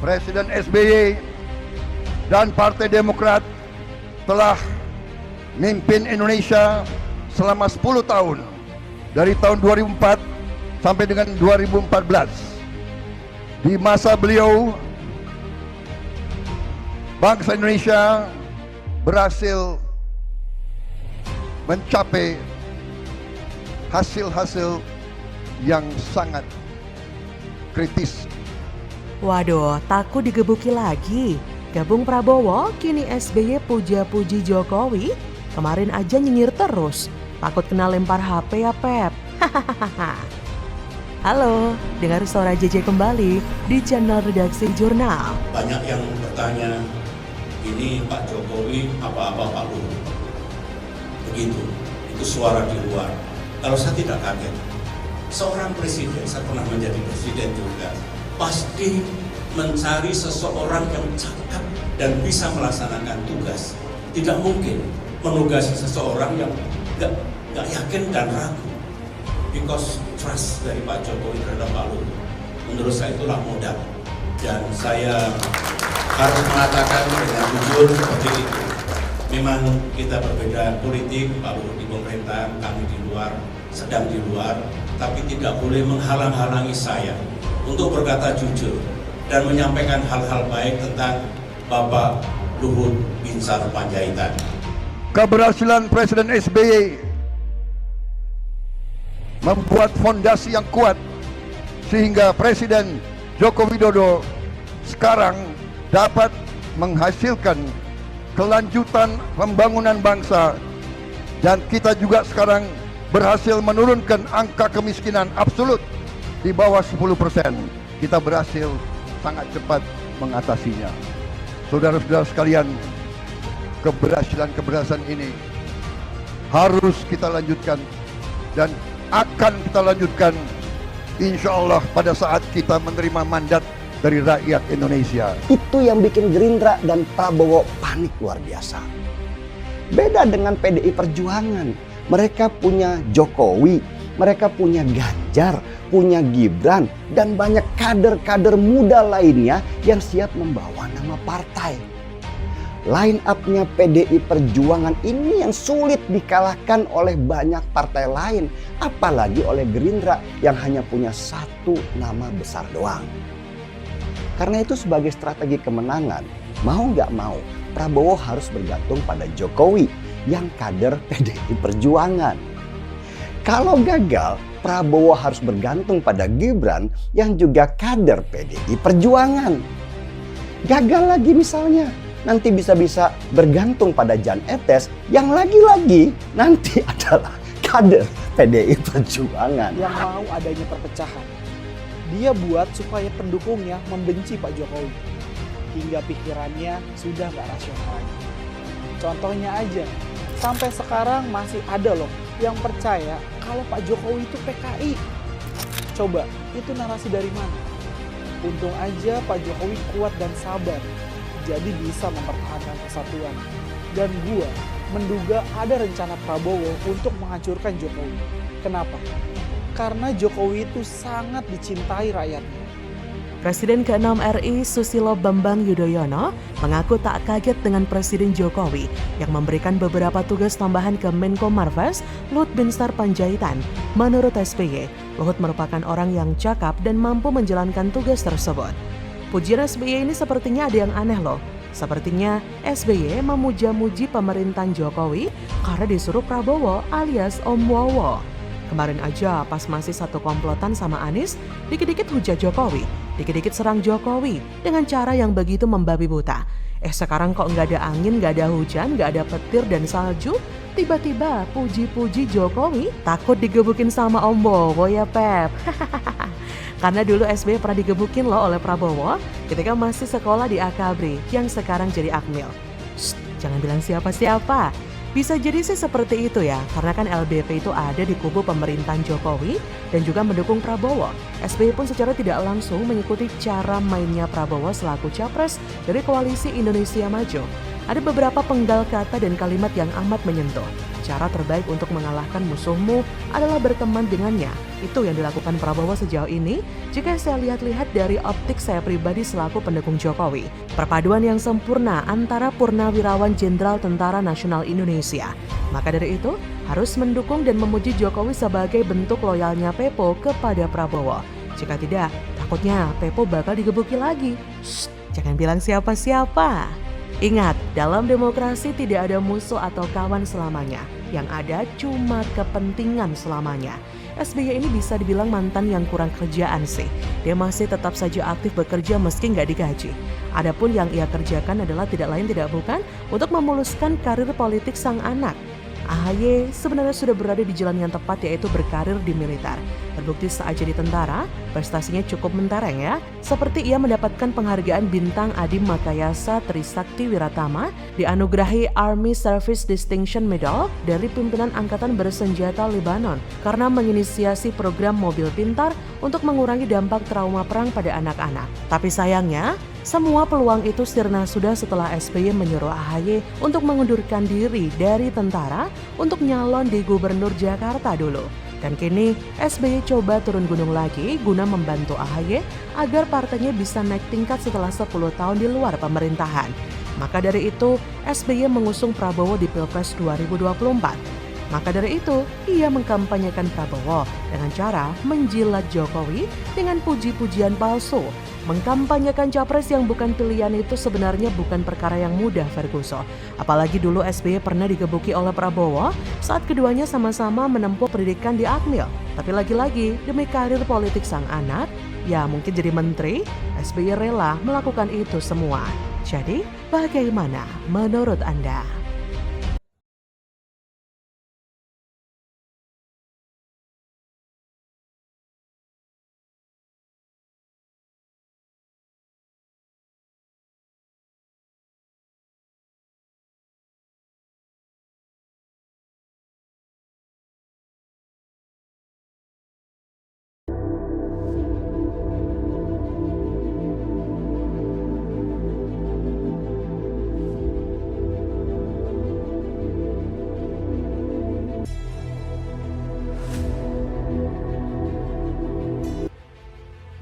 Presiden SBY dan Partai Demokrat telah mimpin Indonesia selama 10 tahun, dari tahun 2004 sampai dengan 2014. Di masa beliau, bangsa Indonesia berhasil mencapai hasil-hasil yang sangat kritis. Waduh, takut digebuki lagi. Gabung Prabowo, kini SBY puja-puji Jokowi. Kemarin aja nyinyir terus. Takut kena lempar HP ya, Pep. Halo, dengar suara JJ kembali di channel Redaksi Jurnal. Banyak yang bertanya, ini Pak Jokowi apa-apa Pak Luhut. Begitu, itu suara di luar. Kalau saya tidak kaget, seorang presiden, saya pernah menjadi presiden juga, pasti mencari seseorang yang cakap dan bisa melaksanakan tugas. Tidak mungkin menugasi seseorang yang nggak yakin dan ragu. Because trust dari Pak Jokowi terhadap Pak Luhut, menurut saya itulah modal. Dan saya harus mengatakan dengan jujur seperti itu. Memang kita berbeda politik, Pak Luhut di pemerintahan, kami di luar, sedang di luar, tapi tidak boleh menghalang-halangi saya untuk berkata jujur dan menyampaikan hal-hal baik tentang Bapak Luhut Binsar Panjaitan. Keberhasilan Presiden SBY membuat fondasi yang kuat sehingga Presiden Joko Widodo sekarang dapat menghasilkan kelanjutan pembangunan bangsa, dan kita juga sekarang berhasil menurunkan angka kemiskinan absolut di bawah 10%. Kita berhasil sangat cepat mengatasinya. Saudara-saudara sekalian, keberhasilan ini harus kita lanjutkan dan akan kita lanjutkan insya Allah pada saat kita menerima mandat dari rakyat Indonesia. Itu yang bikin Gerindra dan Prabowo panik luar biasa. Beda dengan PDI Perjuangan. Mereka punya Jokowi, mereka punya Ganjar, punya Gibran, dan banyak kader-kader muda lainnya yang siap membawa nama partai. Line up-nya PDI Perjuangan ini yang sulit dikalahkan oleh banyak partai lain, apalagi oleh Gerindra yang hanya punya satu nama besar doang. Karena itu sebagai strategi kemenangan, mau nggak mau Prabowo harus bergantung pada Jokowi yang kader PDI Perjuangan. Kalau gagal, Prabowo harus bergantung pada Gibran yang juga kader PDI Perjuangan. Gagal lagi misalnya, nanti bisa-bisa bergantung pada Jan Etes yang lagi-lagi nanti adalah kader PDI Perjuangan. Yang mau adanya perpecahan. Dia buat supaya pendukungnya membenci Pak Jokowi. Hingga pikirannya sudah nggak rasional lagi. Contohnya aja, sampai sekarang masih ada loh yang percaya kalau Pak Jokowi itu PKI. Coba, itu narasi dari mana? Untung aja Pak Jokowi kuat dan sabar, jadi bisa mempertahankan persatuan. Dan gua menduga ada rencana Prabowo untuk menghancurkan Jokowi. Kenapa? Karena Jokowi itu sangat dicintai rakyatnya. Presiden ke-6 RI Susilo Bambang Yudhoyono mengaku tak kaget dengan Presiden Jokowi yang memberikan beberapa tugas tambahan ke Menko Marves Luhut Binsar Panjaitan. Menurut SBY, Luhut merupakan orang yang cakap dan mampu menjalankan tugas tersebut. Pujian SBY ini sepertinya ada yang aneh loh. Sepertinya SBY memuja-muji pemerintahan Jokowi karena disuruh Prabowo alias Om Wowo. Kemarin aja pas masih satu komplotan sama Anies, dikit-dikit hujat Jokowi, dikit-dikit serang Jokowi dengan cara yang begitu membabi buta. Sekarang kok nggak ada angin, nggak ada hujan, nggak ada petir dan salju, tiba-tiba puji-puji Jokowi, takut digebukin sama Om Wowo ya Pep. Karena dulu SBY pernah digebukin loh oleh Prabowo ketika masih sekolah di Akabri yang sekarang jadi Akmil. Shh, jangan bilang siapa-siapa. Bisa jadi sih seperti itu ya, karena kan LBP itu ada di kubu pemerintahan Jokowi dan juga mendukung Prabowo. SBY pun secara tidak langsung mengikuti cara mainnya Prabowo selaku capres dari Koalisi Indonesia Maju. ada beberapa penggal kata dan kalimat yang amat menyentuh. Cara terbaik untuk mengalahkan musuhmu adalah berteman dengannya. Itu yang dilakukan Prabowo sejauh ini jika saya lihat-lihat dari optik saya pribadi selaku pendukung Jokowi. Perpaduan yang sempurna antara Purnawirawan Jenderal Tentara Nasional Indonesia. Maka dari itu, harus mendukung dan memuji Jokowi sebagai bentuk loyalnya Pepo kepada Prabowo. Jika tidak, takutnya Pepo bakal digebuki lagi. Shh, jangan bilang siapa-siapa. Ingat, dalam demokrasi tidak ada musuh atau kawan selamanya. Yang ada cuma kepentingan selamanya. SBY ini bisa dibilang mantan yang kurang kerjaan sih. Dia masih tetap saja aktif bekerja meski nggak digaji. Adapun yang ia kerjakan adalah tidak lain tidak bukan untuk memuluskan karir politik sang anak. AHY sebenarnya sudah berada di jalan yang tepat, yaitu berkarir di militer. Terbukti saat jadi tentara, prestasinya cukup mentereng ya. Seperti ia mendapatkan penghargaan Bintang Adi Makayasa Trisakti Wiratama, dianugerahi Army Service Distinction Medal dari pimpinan Angkatan Bersenjata Lebanon karena menginisiasi program mobil pintar untuk mengurangi dampak trauma perang pada anak-anak. Tapi sayangnya, semua peluang itu sirna sudah setelah SBY menyuruh AHY untuk mengundurkan diri dari tentara untuk nyalon di Gubernur Jakarta dulu. Dan kini SBY coba turun gunung lagi guna membantu AHY agar partainya bisa naik tingkat setelah 10 tahun di luar pemerintahan. Maka dari itu, SBY mengusung Prabowo di Pilpres 2024. Maka dari itu, ia mengkampanyekan Prabowo dengan cara menjilat Jokowi dengan puji-pujian palsu. Mengkampanyekan capres yang bukan pilihan itu sebenarnya bukan perkara yang mudah, Ferguson. Apalagi dulu SBY pernah digebuki oleh Prabowo saat keduanya sama-sama menempuh pendidikan di Akmil. Tapi lagi-lagi demi karir politik sang anak, ya mungkin jadi menteri, SBY rela melakukan itu semua. Jadi, bagaimana menurut Anda?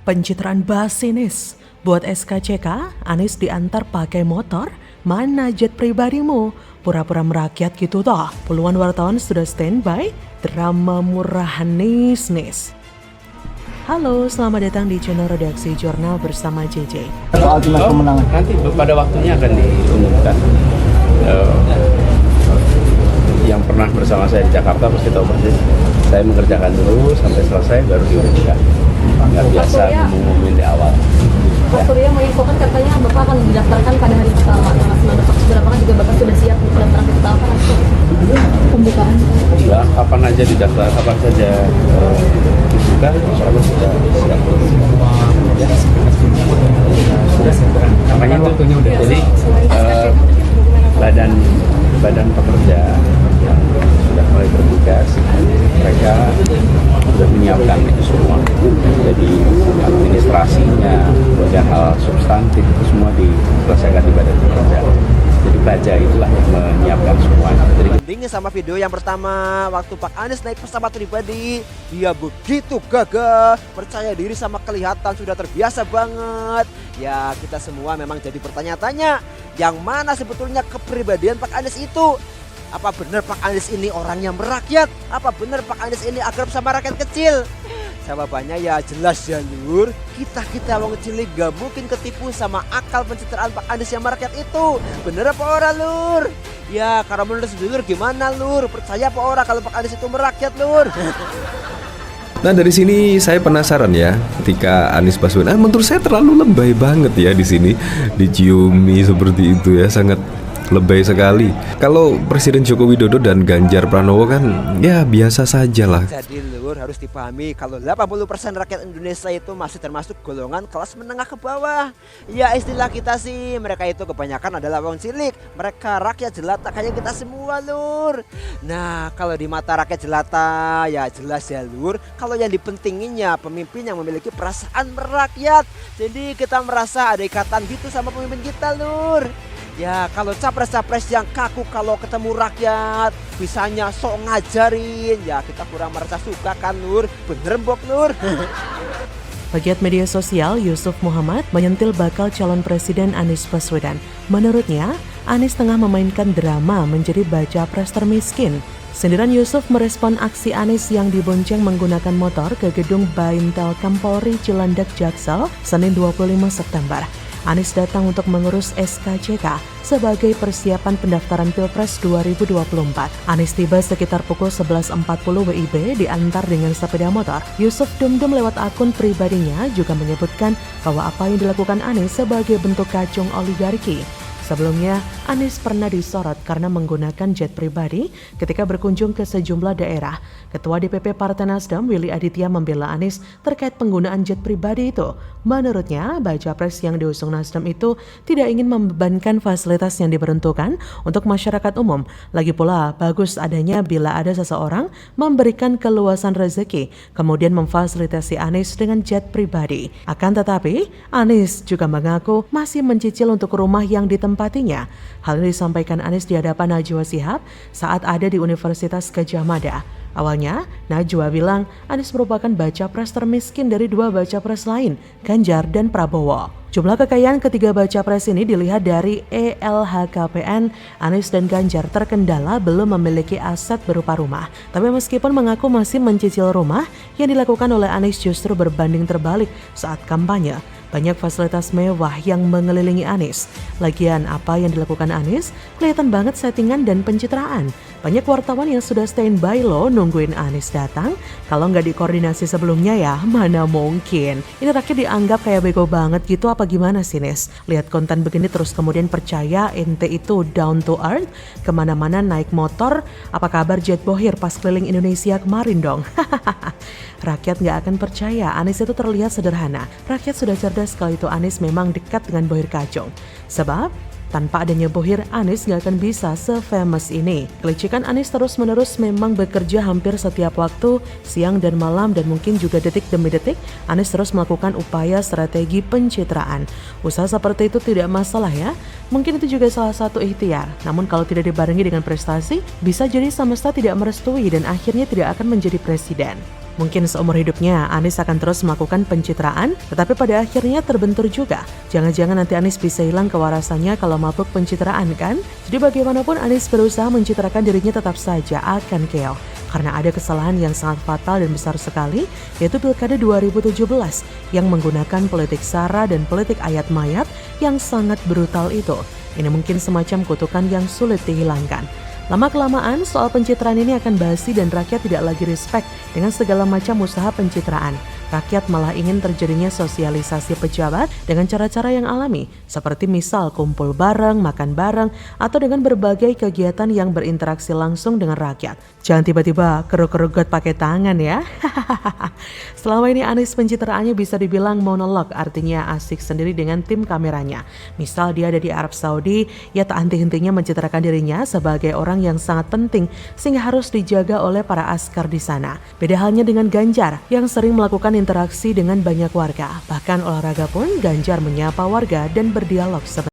Pencitraan basinis. Buat SKCK, Anies diantar pakai motor, mana jet pribadimu? Pura-pura merakyat gitu toh. Puluhan wartawan sudah standby, drama murah nis. Halo, selamat datang di channel Redaksi Jurnal bersama JJ. Soal timnas pemenangan nanti pada waktunya akan diumumkan. Yang pernah bersama saya di Jakarta pasti tahu persis. Saya mengerjakan dulu sampai selesai baru diumumkan. Nggak biasa ngumumin di awal. Pak Surya menginfokan katanya Bapak akan didaftarkan pada hari pertama. Berapa kan juga Bapak sudah siap untuk daftar ke apa pembukaan? Iya, kapan aja didaftar, kapan saja dibuka, insya Allah sudah siap. Sudah siap. Makanya waktunya udah. Jadi badan pekerja yang sudah mulai bertugas, mereka sudah menyiapkan itu semua. Jadi administrasinya dan hal substantif itu semua diselesaikan di badan pekerja. Jadi baja itulah yang menyiapkan semuanya. Jadi bandingnya sama video yang pertama waktu Pak Anies naik pesawat pribadi, dia begitu gagah, percaya diri sama kelihatan sudah terbiasa banget. Ya kita semua memang jadi bertanya-tanya, yang mana sebetulnya kepribadian Pak Anies itu? Apa benar Pak Anies ini orangnya merakyat? Apa benar Pak Anies ini akrab sama rakyat kecil? Jawabannya ya jelas ya lur, kita wong cilik gak mungkin ketipu sama akal pencitraan Pak Anies yang merakyat itu. Bener apa ora lur? Ya kalau menurut sedulur gimana lur? Percaya apa ora kalau Pak Anies itu merakyat lur? Nah dari sini saya penasaran ya, ketika Anies Baswedan, menurut saya terlalu lebay banget ya di sini, diciumi seperti itu ya, sangat lebay sekali. Kalau Presiden Joko Widodo dan Ganjar Pranowo kan ya biasa saja lah. Jadi lur harus dipahami kalau 80% rakyat Indonesia itu masih termasuk golongan kelas menengah ke bawah. Ya istilah kita sih, mereka itu kebanyakan adalah wong cilik. Mereka rakyat jelata kayak kita semua lur. Nah kalau di mata rakyat jelata ya jelas ya lur, kalau yang dipentinginnya pemimpin yang memiliki perasaan merakyat. Jadi kita merasa ada ikatan gitu sama pemimpin kita lur. Ya kalau capres-capres yang kaku kalau ketemu rakyat, bisanya sok ngajarin, ya kita kurang merasa suka kan Nur, bener Mbok Nur. Pegiat media sosial Yusuf Muhammad menyentil bakal calon presiden Anies Baswedan. Menurutnya, Anies tengah memainkan drama menjadi baca pres termiskin. Sindiran Yusuf merespon aksi Anies yang dibonceng menggunakan motor ke gedung Baintelkam Polri Cilandak Jaksel, Senin 25 September. Anies datang untuk mengurus SKCK sebagai persiapan pendaftaran Pilpres 2024. Anies tiba sekitar pukul 11.40 WIB diantar dengan sepeda motor. Yusuf Dumdum lewat akun pribadinya juga menyebutkan bahwa apa yang dilakukan Anies sebagai bentuk kacung oligarki. Sebelumnya, Anies pernah disorot karena menggunakan jet pribadi ketika berkunjung ke sejumlah daerah. Ketua DPP Partai Nasdem, Willy Aditya, membela Anies terkait penggunaan jet pribadi itu. Menurutnya, baca pres yang diusung Nasdem itu tidak ingin membebankan fasilitas yang diperuntukkan untuk masyarakat umum. Lagi pula, bagus adanya bila ada seseorang memberikan keluasan rezeki, kemudian memfasilitasi Anies dengan jet pribadi. Akan tetapi, Anies juga mengaku masih mencicil untuk rumah yang ditempatinya. Hal ini disampaikan Anies di hadapan Najwa Shihab saat ada di Universitas Gadjah Mada. Awalnya, Najwa bilang Anies merupakan baca pres termiskin dari dua baca pres lain, Ganjar dan Prabowo. Jumlah kekayaan ketiga baca pres ini dilihat dari LHKPN, Anies dan Ganjar terkendala belum memiliki aset berupa rumah. Tapi meskipun mengaku masih mencicil rumah, yang dilakukan oleh Anies justru berbanding terbalik saat kampanye. Banyak fasilitas mewah yang mengelilingi Anies. Lagian apa yang dilakukan Anies kelihatan banget settingan dan pencitraan. Banyak wartawan yang sudah standby loh nungguin Anies datang. Kalau nggak dikoordinasi sebelumnya ya mana mungkin. Ini rakyat dianggap kayak bego banget gitu apa gimana sih Nis? Lihat konten begini terus kemudian percaya ente itu down to earth. Kemana-mana naik motor. Apa kabar jet bohir pas keliling Indonesia kemarin dong? Rakyat nggak akan percaya Anies itu terlihat sederhana. Rakyat sudah cerdas kalau itu Anies memang dekat dengan Bohir Kacung. Sebab tanpa adanya Bohir, Anies nggak akan bisa se-famous ini. Kelicikan Anies terus-menerus memang bekerja hampir setiap waktu, siang dan malam dan mungkin juga detik demi detik, Anies terus melakukan upaya strategi pencitraan. Usaha seperti itu tidak masalah ya. Mungkin itu juga salah satu ikhtiar. Namun kalau tidak dibarengi dengan prestasi, bisa jadi semesta tidak merestui dan akhirnya tidak akan menjadi presiden. Mungkin seumur hidupnya Anies akan terus melakukan pencitraan, tetapi pada akhirnya terbentur juga. Jangan-jangan nanti Anies bisa hilang kewarasannya kalau mabuk pencitraan kan? Jadi bagaimanapun Anies berusaha mencitrakan dirinya tetap saja akan keok. Karena ada kesalahan yang sangat fatal dan besar sekali, yaitu Pilkada 2017 yang menggunakan politik sara dan politik ayat mayat yang sangat brutal itu. Ini mungkin semacam kutukan yang sulit dihilangkan. Lama-kelamaan soal pencitraan ini akan basi dan rakyat tidak lagi respect dengan segala macam usaha pencitraan. Rakyat malah ingin terjadinya sosialisasi pejabat dengan cara-cara yang alami, seperti misal kumpul bareng, makan bareng, atau dengan berbagai kegiatan yang berinteraksi langsung dengan rakyat. Jangan tiba-tiba keruk-kerugot pakai tangan ya. Selama ini Anies pencitraannya bisa dibilang monolog, artinya asik sendiri dengan tim kameranya. Misal dia ada di Arab Saudi, ya tak henti-hentinya mencitrakan dirinya sebagai orang yang sangat penting sehingga harus dijaga oleh para askar di sana. Beda halnya dengan Ganjar yang sering melakukan interaksi dengan banyak warga. Bahkan olahraga pun Ganjar menyapa warga dan berdialog seperti